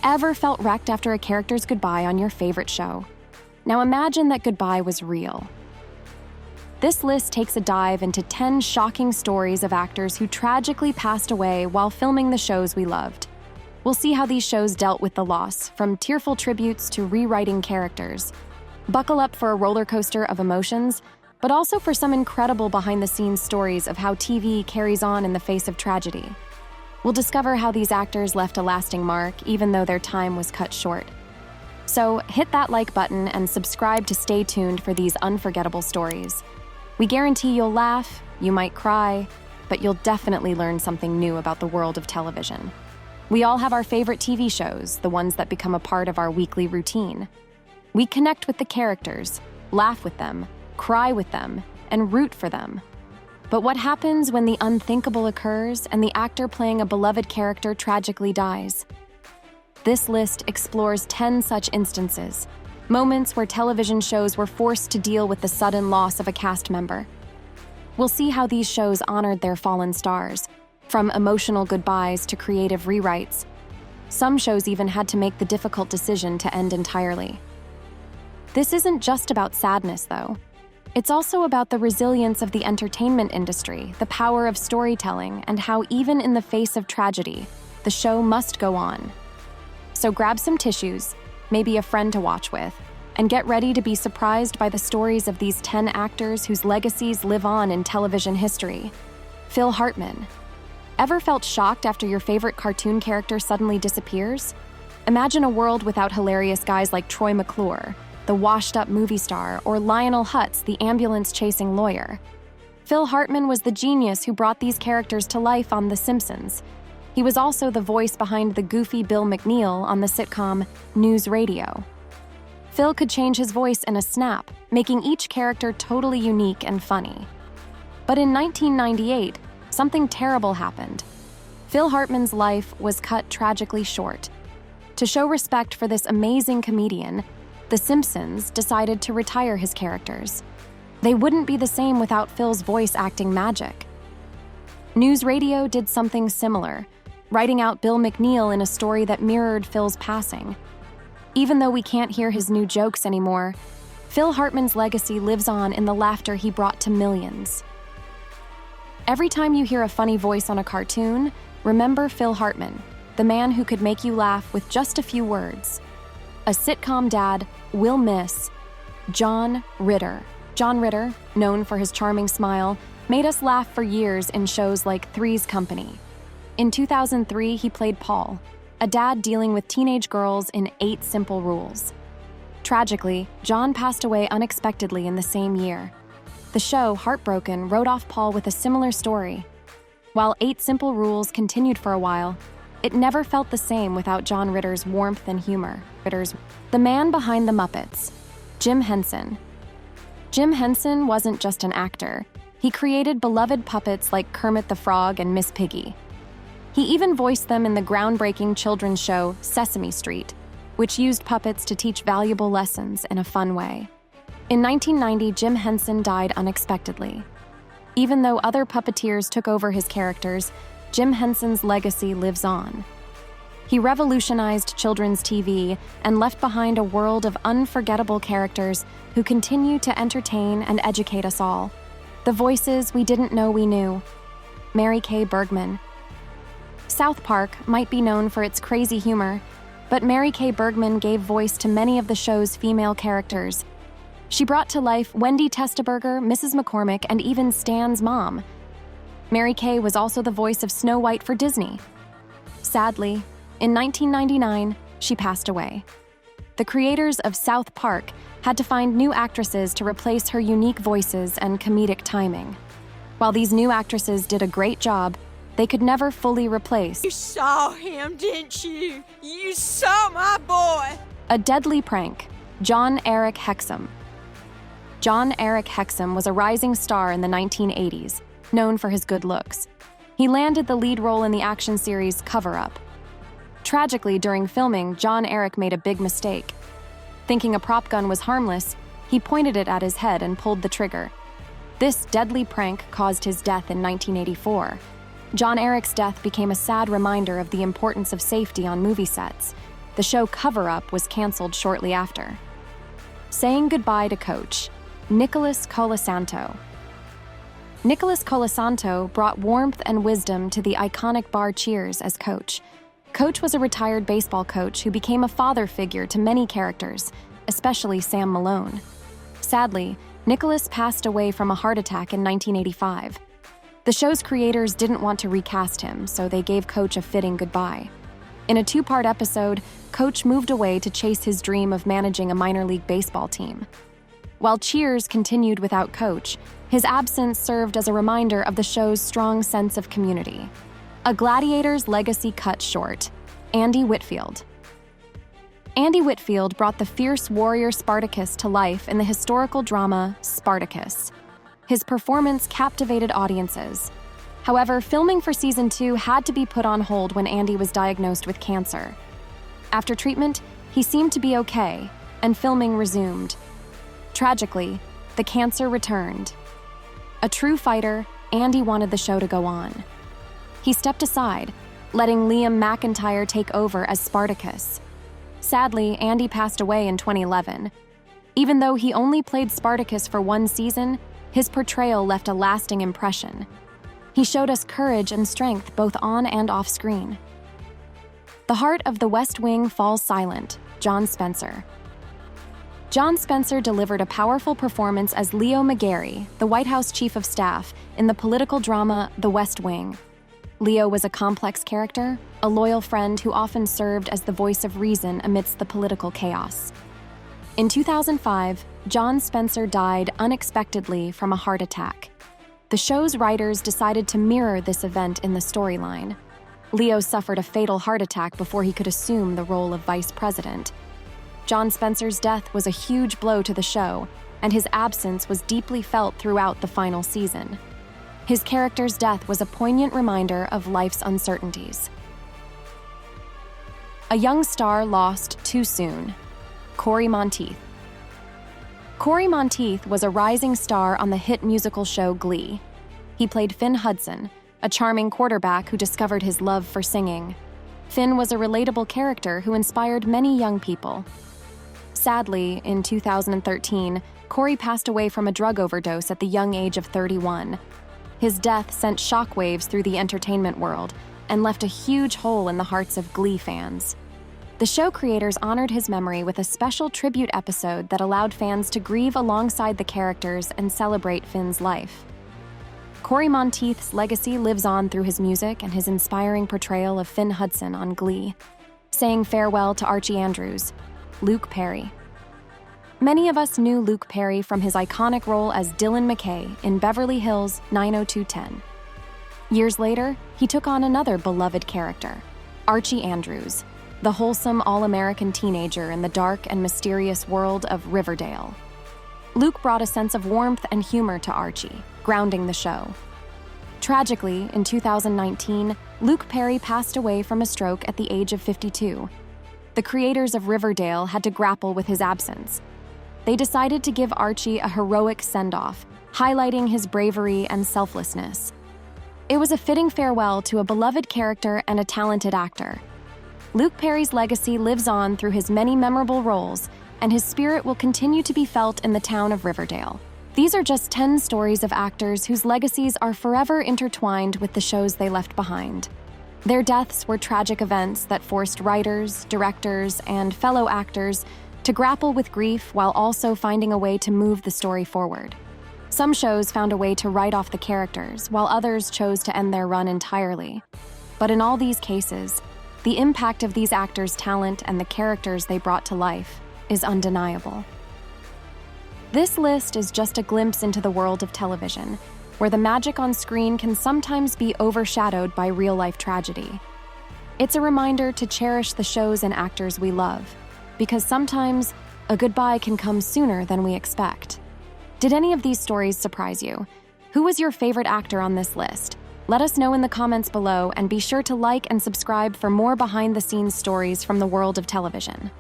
ever felt wrecked after a character's goodbye on your favorite show? Now imagine that goodbye was real. This list takes a dive into 10 shocking stories of actors who tragically passed away while filming the shows we loved. We'll see how these shows dealt with the loss, from tearful tributes to rewriting characters. Buckle up for a roller coaster of emotions, but also for some incredible behind-the-scenes stories of how TV carries on in the face of tragedy. We'll discover how these actors left a lasting mark, even though their time was cut short. So hit that like button and subscribe to stay tuned for these unforgettable stories. We guarantee you'll laugh, you might cry, but you'll definitely learn something new about the world of television. We all have our favorite TV shows, the ones that become a part of our weekly routine. We connect with the characters, laugh with them, cry with them, and root for them. But what happens when the unthinkable occurs and the actor playing a beloved character tragically dies? This list explores 10 such instances, moments where television shows were forced to deal with the sudden loss of a cast member. We'll see how these shows honored their fallen stars, from emotional goodbyes to creative rewrites. Some shows even had to make the difficult decision to end entirely. This isn't just about sadness, though. It's also about the resilience of the entertainment industry, the power of storytelling, and how even in the face of tragedy, the show must go on. So grab some tissues, maybe a friend to watch with, and get ready to be surprised by the stories of these 10 actors whose legacies live on in television history. Phil Hartman. Ever felt shocked after your favorite cartoon character suddenly disappears? Imagine a world without hilarious guys like Troy McClure, the washed-up movie star, or Lionel Hutz, the ambulance-chasing lawyer. Phil Hartman was the genius who brought these characters to life on The Simpsons. He was also the voice behind the goofy Bill McNeil on the sitcom News Radio. Phil could change his voice in a snap, making each character totally unique and funny. But in 1998, something terrible happened. Phil Hartman's life was cut tragically short. To show respect for this amazing comedian, The Simpsons decided to retire his characters. They wouldn't be the same without Phil's voice acting magic. News Radio did something similar, writing out Bill McNeil in a story that mirrored Phil's passing. Even though we can't hear his new jokes anymore, Phil Hartman's legacy lives on in the laughter he brought to millions. Every time you hear a funny voice on a cartoon, remember Phil Hartman, the man who could make you laugh with just a few words. A sitcom dad we'll miss. Ritter. John Ritter, known for his charming smile, made us laugh for years in shows like Three's Company. In 2003, he played Paul, a dad dealing with teenage girls in 8 Simple Rules. Tragically, John passed away unexpectedly in the same year. The show, heartbroken, wrote off Paul with a similar story. While 8 Simple Rules continued for a while, it never felt the same without John Ritter's warmth and humor. The man behind the Muppets, Jim Henson. Jim Henson wasn't just an actor. He created beloved puppets like Kermit the Frog and Miss Piggy. He even voiced them in the groundbreaking children's show Sesame Street, which used puppets to teach valuable lessons in a fun way. In 1990, Jim Henson died unexpectedly. Even though other puppeteers took over his characters, Jim Henson's legacy lives on. He revolutionized children's TV and left behind a world of unforgettable characters who continue to entertain and educate us all. The voices we didn't know we knew. Kay Bergman. South Park might be known for its crazy humor, but Kay Bergman gave voice to many of the show's female characters. She brought to life Wendy Testaberger, Mrs. McCormick, and even Stan's mom. Kay was also the voice of Snow White for Disney. Sadly, in 1999, she passed away. The creators of South Park had to find new actresses to replace her unique voices and comedic timing. While these new actresses did a great job, they could never fully replace. You saw him, didn't you? You saw my boy! A deadly prank, Jon-Erik Hexum. Jon-Erik Hexum was a rising star in the 1980s, known for his good looks. He landed the lead role in the action series Cover Up. Tragically, during filming, Jon-Erik made a big mistake. Thinking a prop gun was harmless, he pointed it at his head and pulled the trigger. This deadly prank caused his death in 1984. Jon-Erik's death became a sad reminder of the importance of safety on movie sets. The show Cover Up was canceled shortly after. Saying goodbye to Coach, Nicholas Colasanto. Nicholas Colasanto brought warmth and wisdom to the iconic bar Cheers as Coach. Coach was a retired baseball coach who became a father figure to many characters, especially Sam Malone. Sadly, Nicholas passed away from a heart attack in 1985. The show's creators didn't want to recast him, so they gave Coach a fitting goodbye. In a 2-part episode, Coach moved away to chase his dream of managing a minor league baseball team. While Cheers continued without Coach, his absence served as a reminder of the show's strong sense of community. A Gladiator's legacy cut short, Andy Whitfield. Andy Whitfield brought the fierce warrior Spartacus to life in the historical drama Spartacus. His performance captivated audiences. However, filming for season 2 had to be put on hold when Andy was diagnosed with cancer. After treatment, he seemed to be okay, and filming resumed. Tragically, the cancer returned. A true fighter, Andy wanted the show to go on. He stepped aside, letting Liam McIntyre take over as Spartacus. Sadly, Andy passed away in 2011. Even though he only played Spartacus for 1 season, his portrayal left a lasting impression. He showed us courage and strength both on and off screen. The heart of the West Wing falls silent, John Spencer. John Spencer delivered a powerful performance as Leo McGarry, the White House Chief of Staff, in the political drama The West Wing. Leo was a complex character, a loyal friend who often served as the voice of reason amidst the political chaos. In 2005, John Spencer died unexpectedly from a heart attack. The show's writers decided to mirror this event in the storyline. Leo suffered a fatal heart attack before he could assume the role of vice president. John Spencer's death was a huge blow to the show, and his absence was deeply felt throughout the final season. His character's death was a poignant reminder of life's uncertainties. A young star lost too soon, Cory Monteith. Cory Monteith was a rising star on the hit musical show Glee. He played Finn Hudson, a charming quarterback who discovered his love for singing. Finn was a relatable character who inspired many young people. Sadly, in 2013, Cory passed away from a drug overdose at the young age of 31. His death sent shockwaves through the entertainment world and left a huge hole in the hearts of Glee fans. The show creators honored his memory with a special tribute episode that allowed fans to grieve alongside the characters and celebrate Finn's life. Cory Monteith's legacy lives on through his music and his inspiring portrayal of Finn Hudson on Glee. Saying farewell to Archie Andrews, Luke Perry. Many of us knew Luke Perry from his iconic role as Dylan McKay in Beverly Hills 90210. Years later, he took on another beloved character, Archie Andrews, the wholesome all-American teenager in the dark and mysterious world of Riverdale. Luke brought a sense of warmth and humor to Archie, grounding the show. Tragically, in 2019, Luke Perry passed away from a stroke at the age of 52. The creators of Riverdale had to grapple with his absence. They decided to give Archie a heroic send-off, highlighting his bravery and selflessness. It was a fitting farewell to a beloved character and a talented actor. Luke Perry's legacy lives on through his many memorable roles, and his spirit will continue to be felt in the town of Riverdale. These are just 10 stories of actors whose legacies are forever intertwined with the shows they left behind. Their deaths were tragic events that forced writers, directors, and fellow actors to grapple with grief while also finding a way to move the story forward. Some shows found a way to write off the characters, while others chose to end their run entirely. But in all these cases, the impact of these actors' talent and the characters they brought to life is undeniable. This list is just a glimpse into the world of television, where the magic on screen can sometimes be overshadowed by real-life tragedy. It's a reminder to cherish the shows and actors we love, because sometimes a goodbye can come sooner than we expect. Did any of these stories surprise you? Who was your favorite actor on this list? Let us know in the comments below, and be sure to like and subscribe for more behind-the-scenes stories from the world of television.